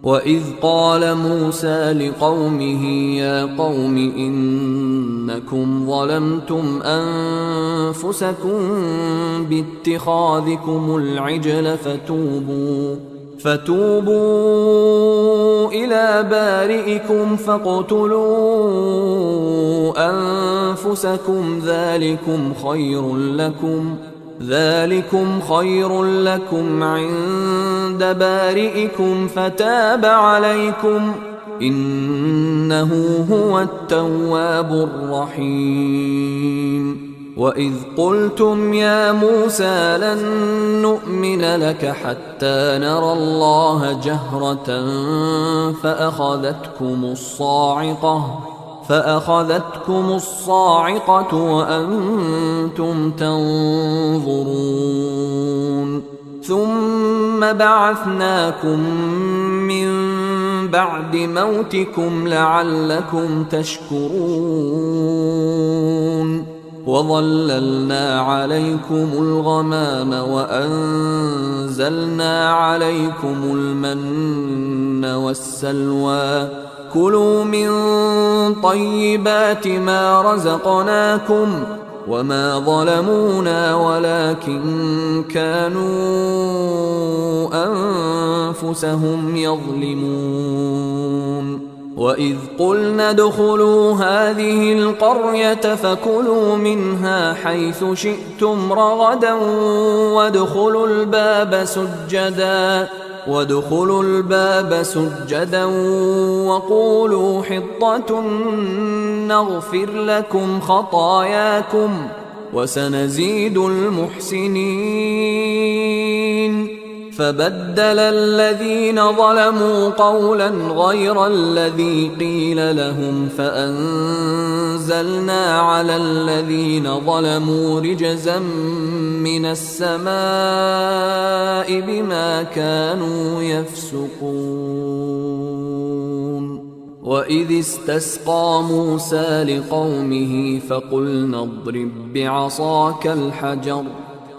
وإذ قال موسى لقومه يا قوم إنكم ظلمتم أنفسكم باتخاذكم العجل فتوبوا إلى بارئكم فاقتلوا أنفسكم ذلكم خير لكم عند بارئكم فتاب عليكم إنه هو التواب الرحيم. وإذ قلتم يا موسى لن نؤمن لك حتى نرى الله جهرة فأخذتكم الصاعقة وأنتم تنظرون ثم بعثناكم من بعد موتكم لعلكم تشكرون وظللنا عليكم الغمام وأنزلنا عليكم المن والسلوى كلوا من طيبات ما رزقناكم وما ظلمونا ولكن كانوا أنفسهم يظلمون. وإذ قلنا ادخلوا هذه القرية فكلوا منها حيث شئتم رغدا وادخلوا الباب سجدا وقولوا حطة نغفر لكم خطاياكم وسنزيد المحسنين. فبدل الذين ظلموا قولا غير الذي قيل لهم فأنزلنا على الذين ظلموا رجزا من السماء بما كانوا يفسقون. وإذ استسقى موسى لقومه فقلنا اضرب بعصاك الحجر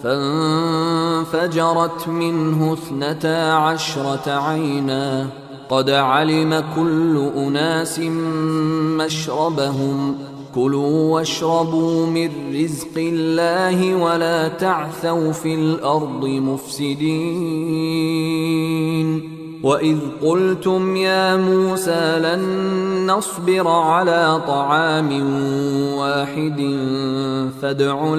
فانفجرت منه 12 عينا قد علم كل أناس مشربهم كلوا واشربوا من رزق الله ولا تعثوا في الأرض مفسدين. وإذ قلتم يا موسى لن نصبر على طعام واحد فادع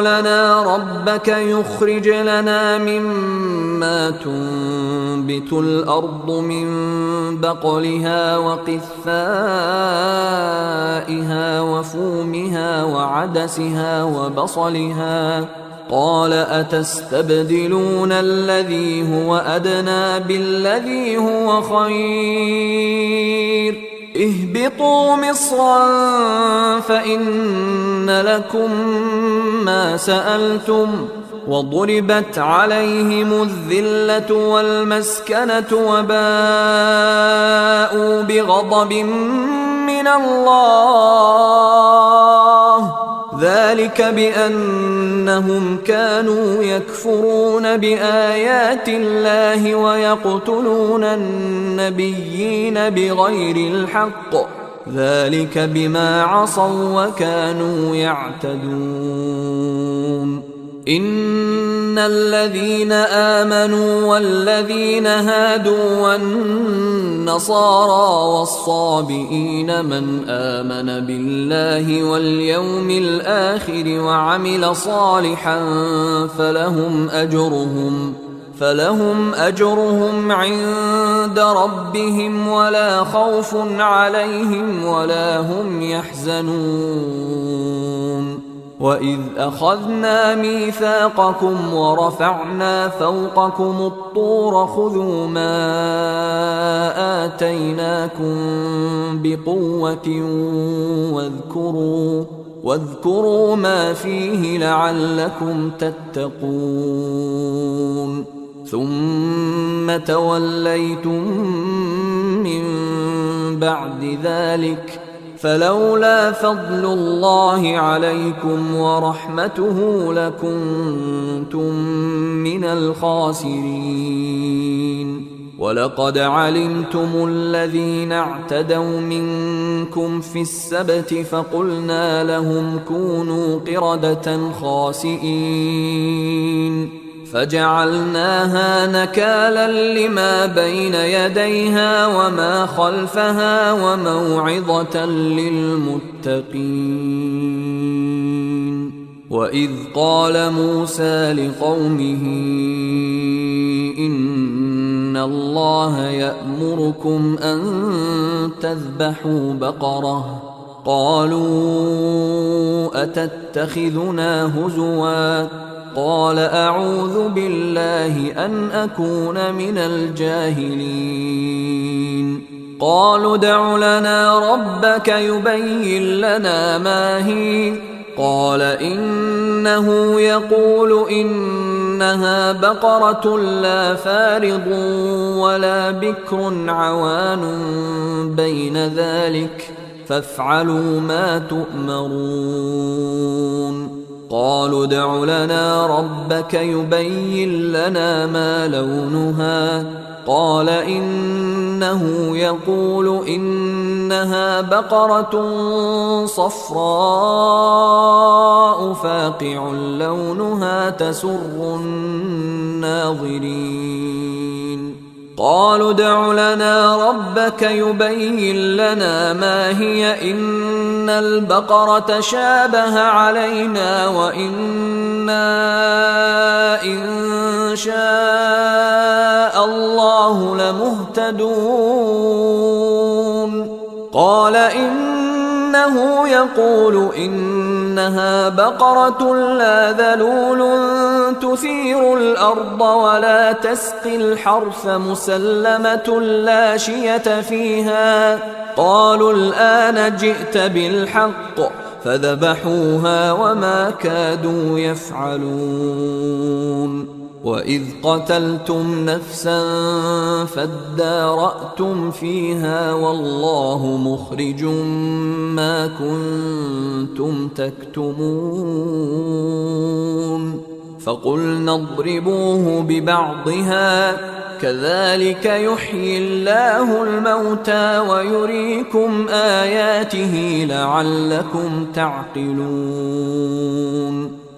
لنا ربك يخرج لنا مما تنبت الأرض من بقلها وقثائها وفومها وعدسها وبصلها قال أتستبدلون الذي هو أدنى بالذي هو خير اهبطوا مصرا فإن لكم ما سألتم وضربت عليهم الذلة والمسكنة وباءوا بغضب من الله ذلك بأنهم كانوا يكفرون بآيات الله ويقتلون النبيين بغير الحق ذلك بما عصوا وكانوا يعتدون. إن الذين آمنوا والذين هادوا والنصارى والصابئين من آمن بالله واليوم الآخر وعمل صالحا فلهم أجرهم عند ربهم ولا خوف عليهم ولا هم يحزنون. وإذ أخذنا ميثاقكم ورفعنا فوقكم الطور خذوا ما آتيناكم بقوة واذكروا ما فيه لعلكم تتقون. ثم توليتم من بعد ذلك فلولا فضل الله عليكم ورحمته لكنتم من الخاسرين. ولقد علمتم الذين اعتدوا منكم في السبت فقلنا لهم كونوا قردة خاسئين فجعلناها نكالا لما بين يديها وما خلفها وموعظة للمتقين. وإذ قال موسى لقومه إن الله يأمركم أن تذبحوا بقرة قالوا أتتخذنا هزوا قال أعوذ بالله أن أكون من الجاهلين. قالوا ادع لنا ربك يبين لنا ما هي قال إنه يقول إنها بقرة لا فارض ولا بكر عوان بين ذلك فافعلوا ما تؤمرون. قالوا ادع لنا ربك يبين لنا ما لونها قال إنه يقول إنها بقرة صفراء فاقع لونها تسر الناظرين. قالوا ادع لنا ربك يبين لنا ما هي إن البقرة شابه علينا وإنا إن شاء الله لمهتدون. قال إنه يقول إنها بقرة لا ذلول تثير الأرض ولا تسقي الحرث مسلمة لا شية فيها. قالوا الآن جئت بالحق فذبحوها وما كادوا يفعلون. وإذ قتلتم نفسا فادارأتم فيها والله مخرج ما كنتم تكتمون. فقلنا اضربوه ببعضها كذلك يحيي الله الموتى ويريكم آياته لعلكم تعقلون.